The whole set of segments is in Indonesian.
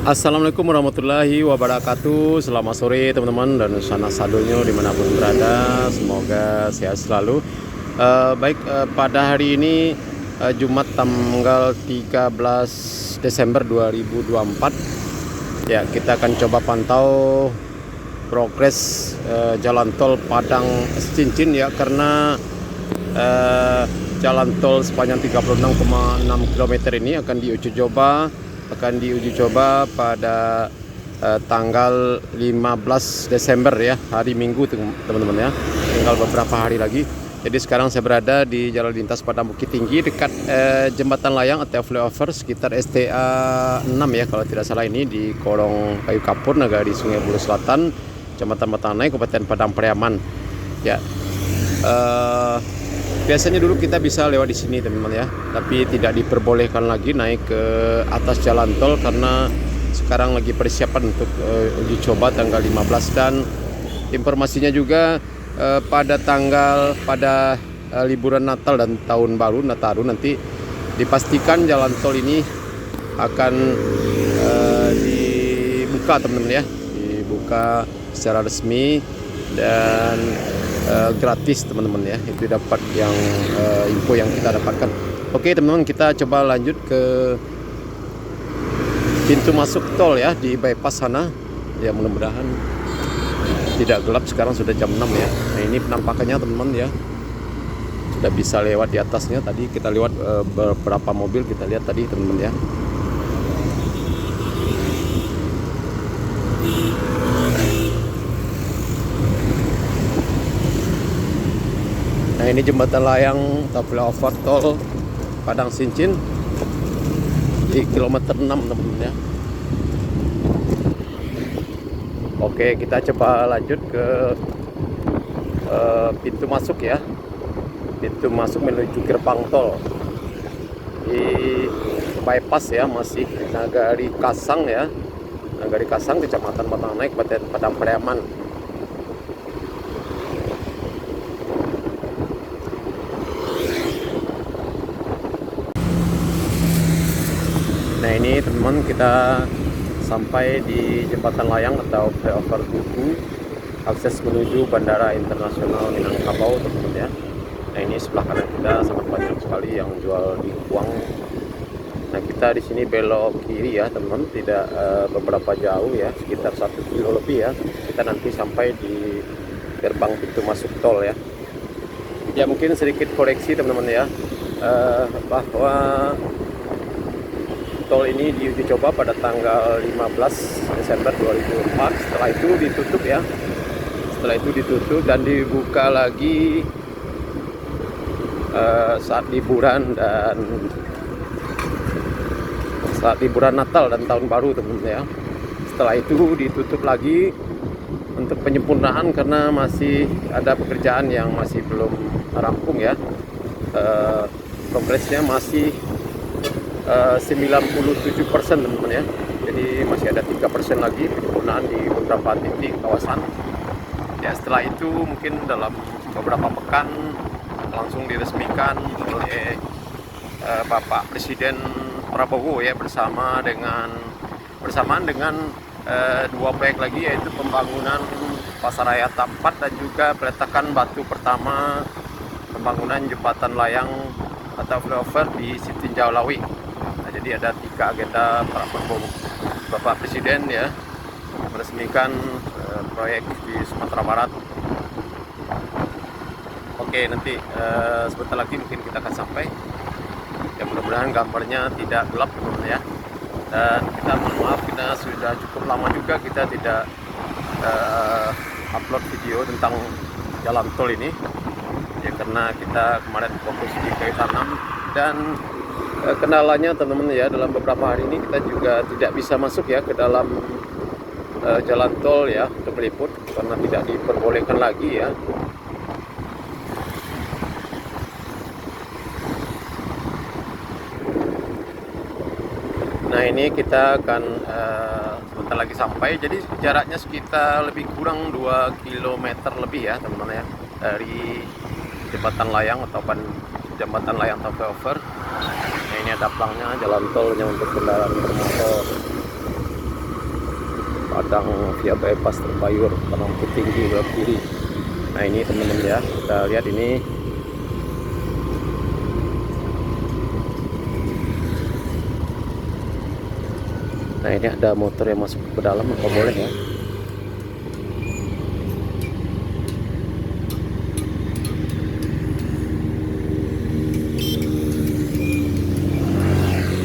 Assalamualaikum warahmatullahi wabarakatuh. Selamat sore teman-teman dan sana sadonya dimanapun berada. Semoga sehat selalu. Pada hari ini Jumat tanggal 13 Desember 2024. Ya, kita akan coba pantau progres jalan tol Padang Cincin ya, karena jalan tol sepanjang 36,6 km ini akan diuji coba pada tanggal 15 Desember ya, hari Minggu teman-teman ya. Tinggal beberapa hari lagi. Jadi sekarang saya berada di Jalan Lintas Padang Bukit Tinggi dekat Jembatan Layang atau flyover sekitar STA 6 ya kalau tidak salah, ini di Kolong Kayu Kapur, Nagari Sungai Buloh Selatan, Kecamatan Matanai, Kabupaten Padang Pariaman. Ya. Biasanya dulu kita bisa lewat di sini teman-teman ya, tapi tidak diperbolehkan lagi naik ke atas jalan tol karena sekarang lagi persiapan untuk uji coba tanggal 15. Dan informasinya juga pada liburan Natal dan Tahun Baru Nataru nanti dipastikan jalan tol ini akan dibuka teman-teman ya, dibuka secara resmi dan gratis teman-teman ya. Itu dapat yang info yang kita dapatkan. Oke teman-teman, kita coba lanjut ke pintu masuk tol ya, di bypass sana ya. Mudah-mudahan tidak gelap, sekarang sudah jam 6 ya. Nah ini penampakannya teman-teman ya, sudah bisa lewat di atasnya. Tadi kita lewat beberapa mobil, kita lihat tadi teman-teman ya. Nah ini jembatan layang atau flyover tol Padang Cincin di kilometer 6 teman-teman ya. Oke, kita coba lanjut ke pintu masuk ya. Pintu masuk menuju gerbang tol di bypass ya, masih Nagari Kasang ya. Nagari Kasang, Kecamatan Matanai, Kabupaten Padang Pariaman. Nah ini teman-teman, kita sampai di jembatan layang atau flyover Tugu, akses menuju Bandara Internasional Minangkabau teman-teman ya. Nah ini sebelah kanan kita sangat banyak sekali yang jual di uang. Nah kita di sini belok kiri ya teman-teman, tidak beberapa jauh ya, sekitar 1 kilo lebih ya. Kita nanti sampai di gerbang pintu masuk tol ya. Ya mungkin sedikit koreksi teman-teman ya, bahwa tol ini diuji coba pada tanggal 15 Desember 2004. Setelah itu ditutup ya. Setelah itu ditutup dan dibuka lagi saat liburan Natal dan Tahun Baru teman-teman ya. Setelah itu ditutup lagi untuk penyempurnaan karena masih ada pekerjaan yang masih belum rampung ya. Progresnya masih 97% teman-teman ya. Jadi masih ada 3% lagi penyempurnaan di beberapa titik kawasan. Ya setelah itu mungkin dalam beberapa pekan langsung diresmikan oleh Bapak Presiden Prabowo ya, bersamaan dengan dua proyek lagi, yaitu pembangunan Pasaraya Tampat dan juga peletakan batu pertama pembangunan jembatan layang atau flyover di Sitinjau Lawi. Jadi ada 3 agenda Bapak Presiden ya, meresmikan proyek di Sumatera Barat. Oke, nanti sebentar lagi mungkin kita akan sampai. Ya mudah-mudahan gambarnya tidak gelap teman-teman ya. Dan kita mohon maaf, kita sudah cukup lama juga kita tidak upload video tentang jalan tol ini ya, karena kita kemarin fokus di kayu tanam dan kendalanya teman-teman ya, dalam beberapa hari ini kita juga tidak bisa masuk ya ke dalam jalan tol ya untuk meliput karena tidak diperbolehkan lagi ya. Nah ini kita akan sebentar lagi sampai. Jadi jaraknya sekitar lebih kurang 2 km lebih ya teman-teman ya, dari jembatan layang atau flyover. Nah ini ada pelangnya jalan tolnya untuk kendaraan bermotor. Padang via bypass Terbayur, Padang Tinggi belok kiri. Nah ini teman-teman ya, kita lihat ini. Nah ini ada motor yang masuk ke dalam, apa boleh ya?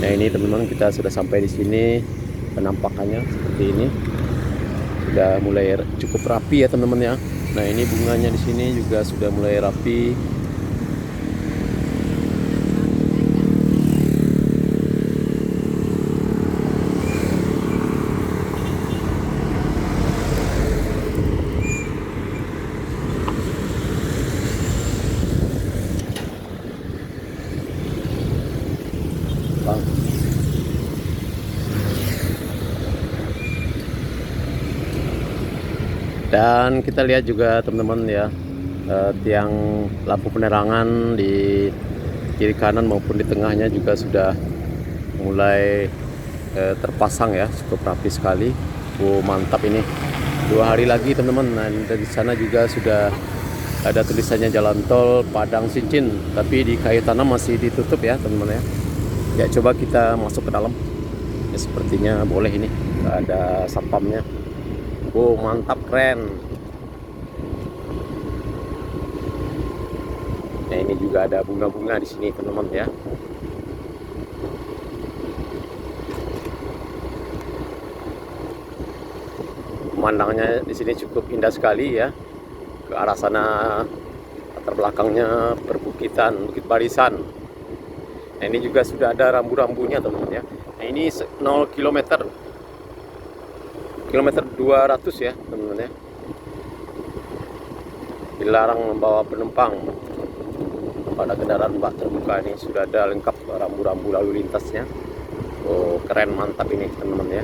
Nah ini teman-teman, kita sudah sampai di sini. Penampakannya seperti ini, sudah mulai cukup rapi ya teman-teman ya. Nah ini bunganya di sini juga sudah mulai rapi. Bang. Dan kita lihat juga teman-teman ya, tiang lampu penerangan di kiri kanan maupun di tengahnya juga sudah mulai terpasang ya, cukup rapi sekali. Mantap ini. 2 hari lagi teman-teman. Nah dari sana juga sudah ada tulisannya jalan tol Padang Sincin, tapi di kayu tanam masih ditutup ya teman-teman ya. Ya coba kita masuk ke dalam. Ya sepertinya boleh ini, nggak ada satpamnya. Mantap, keren. Nah ini juga ada bunga-bunga di sini teman-teman ya. Pemandangannya di sini cukup indah sekali ya. Ke arah sana latar belakangnya perbukitan, Bukit Barisan. Nah ini juga sudah ada rambu-rambunya teman-teman ya. Nah ini 0 km. Kilometer 200 ya teman-teman ya. Dilarang membawa penumpang pada kendaraan bak terbuka. Ini sudah ada lengkap rambu-rambu lalu lintasnya. Keren, mantap ini teman-teman ya.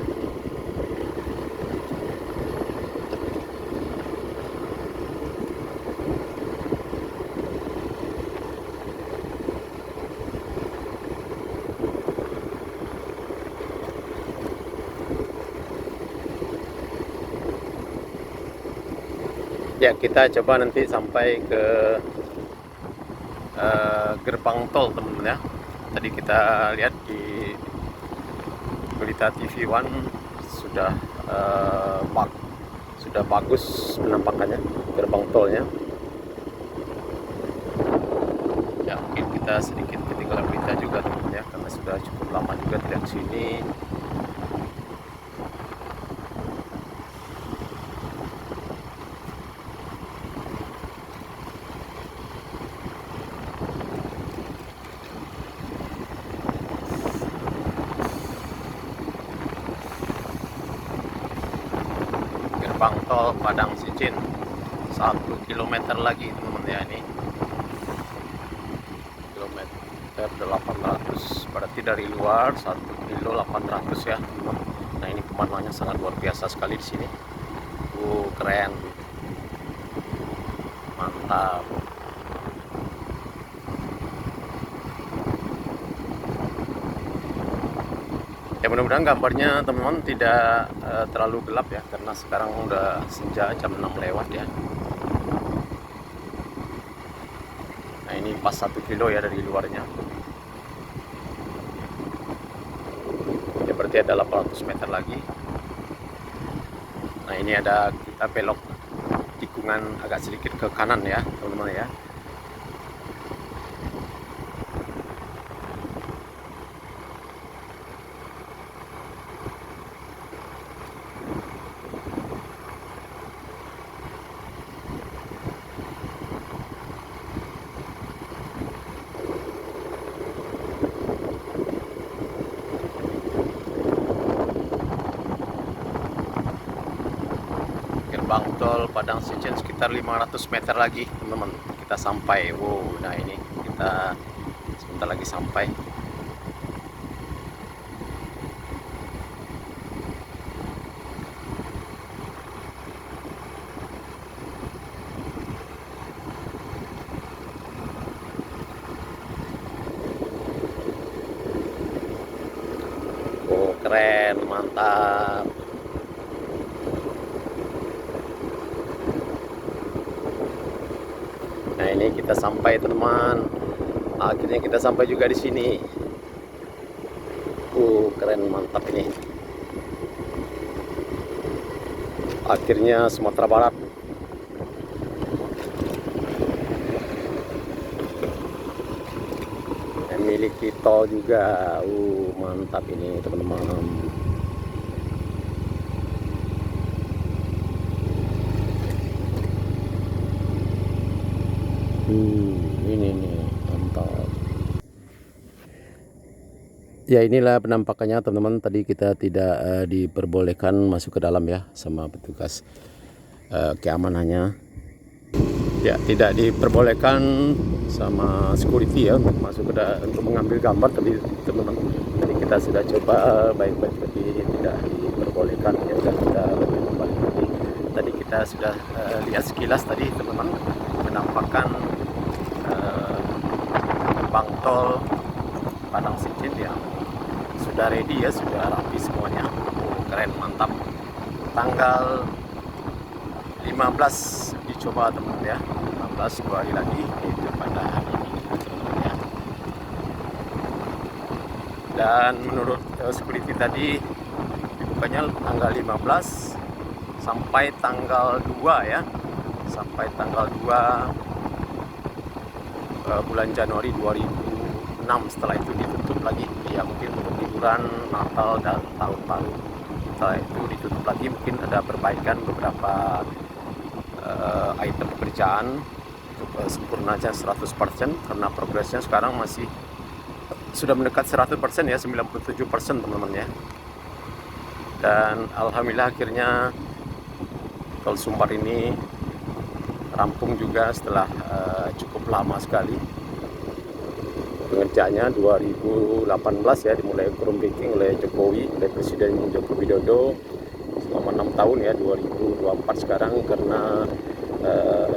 Ya kita coba nanti sampai ke gerbang tol teman-teman ya. Tadi kita lihat di berita TV One sudah bagus penampakannya gerbang tolnya. Ya mungkin kita sedikit ketinggalan berita juga teman-teman ya, karena sudah cukup lama juga tidak ke sini. Gerbang tol Padang Sincin, 1 km lagi teman-teman ya. Ini kilometer 800, berarti dari luar 1 kilo 800 ya teman-teman. Nah ini pemandangannya sangat luar biasa sekali di sini. Keren, mantap. Ya mudah-mudahan gambarnya teman-teman tidak terlalu gelap ya, karena sekarang udah senja, jam 6 lewat ya. Nah ini pas 1 kilo ya dari luarnya. Ya berarti ada 800 meter lagi. Nah ini ada, kita belok tikungan agak sedikit ke kanan ya teman-teman ya. Gerbang tol Padang Sincin sekitar 500 meter lagi teman-teman, kita sampai. Nah ini kita sebentar lagi sampai. Keren, mantap. ini kita sampai teman-teman. Akhirnya kita sampai juga di sini. Keren, mantap ini. Akhirnya Sumatera Barat. Memiliki tol juga. Mantap ini teman-teman. Ini nih mantap. Ya, inilah penampakannya teman-teman. Tadi kita tidak diperbolehkan masuk ke dalam ya sama petugas keamanannya. Ya, tidak diperbolehkan sama security ya untuk masuk ke untuk mengambil gambar tadi teman-teman. Tadi kita sudah coba baik-baik, tapi tidak diperbolehkan ya. Dan kita lebih kembali tadi kita sudah lihat sekilas tadi teman-teman, menampakkan gerbang tol Padang Sicin yang sudah ready ya, sudah rapi semuanya. Keren, mantap. Tanggal 15 dicoba teman-teman ya, 15 2 hari lagi, yaitu pada hari ini teman-teman ya. Dan menurut security tadi dibukanya tanggal 15 sampai tanggal 2 ya, sampai tanggal 2 bulan Januari 2006. Setelah itu ditutup lagi ya, mungkin untuk liburan Natal dan tahun baru. Setelah itu ditutup lagi, mungkin ada perbaikan beberapa item pekerjaan untuk sempurnanya 100%, karena progresnya sekarang masih sudah mendekat 100% ya, 97% teman-teman ya. Dan alhamdulillah akhirnya tol Sumbar ini rampung juga setelah cukup lama sekali. Pengerjaannya 2018 ya, dimulai groundbreaking oleh Jokowi, oleh Presiden Joko Widodo selama 6 tahun ya, 2024 sekarang karena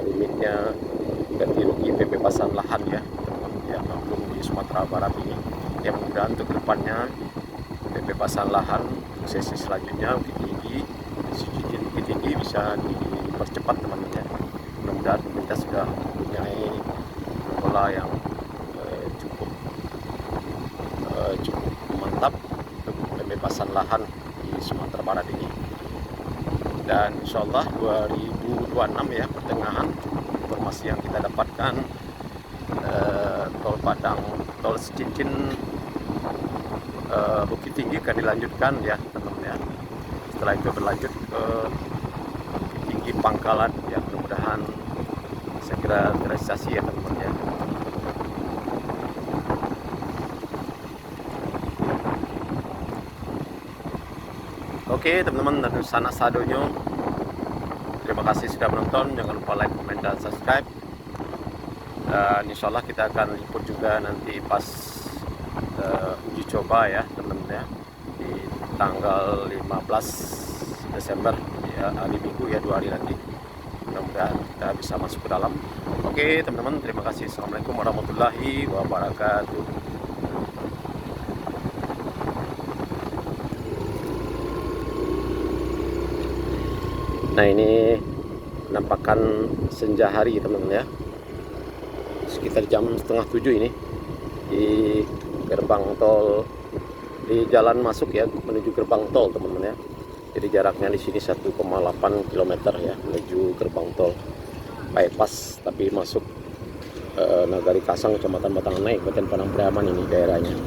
limitnya ganti rugi pembebasan lahan ya teman-teman ya, belum di Sumatera Barat ini. Ya, mudah-mudahan untuk kedepannya pembebasan lahan untuk sesi selanjutnya Bukit Tinggi, Bukit Tinggi bisa dipercepat teman-teman ya. Mudah-mudahan pemerintah sudah mempunyai pola yang cukup mantap untuk pembebasan lahan di Sumatera Barat ini. Dan insya Allah 2026 ya, pertengahan, informasi yang kita dapatkan tol Padang, tol Cincin Bukit Tinggi akan dilanjutkan ya teman-teman ya. Setelah itu berlanjut ke Bukit Tinggi Pangkalan ya, mudah-mudahan segera terrealisasi ya teman-teman ya. Oke teman-teman, dan sana sadonyo, terima kasih sudah menonton. Jangan lupa like, komen, dan subscribe. Dan insya Allah kita akan liput juga nanti pas uji coba ya teman-teman ya, di tanggal 15 Desember ya, hari Minggu ya, 2 hari lagi. Mudah-mudahan kita bisa masuk ke dalam. Oke teman-teman, terima kasih. Assalamualaikum warahmatullahi wabarakatuh. Nah, ini penampakan senja hari teman-teman ya, sekitar jam 6:30 ini di gerbang tol, di jalan masuk ya menuju gerbang tol teman-teman ya. Jadi jaraknya di sini 1,8 km ya menuju gerbang tol bypass, tapi masuk Nagari Kasang, Kecamatan Batangan Naik, Kabupaten Padang Pariaman ini daerahnya.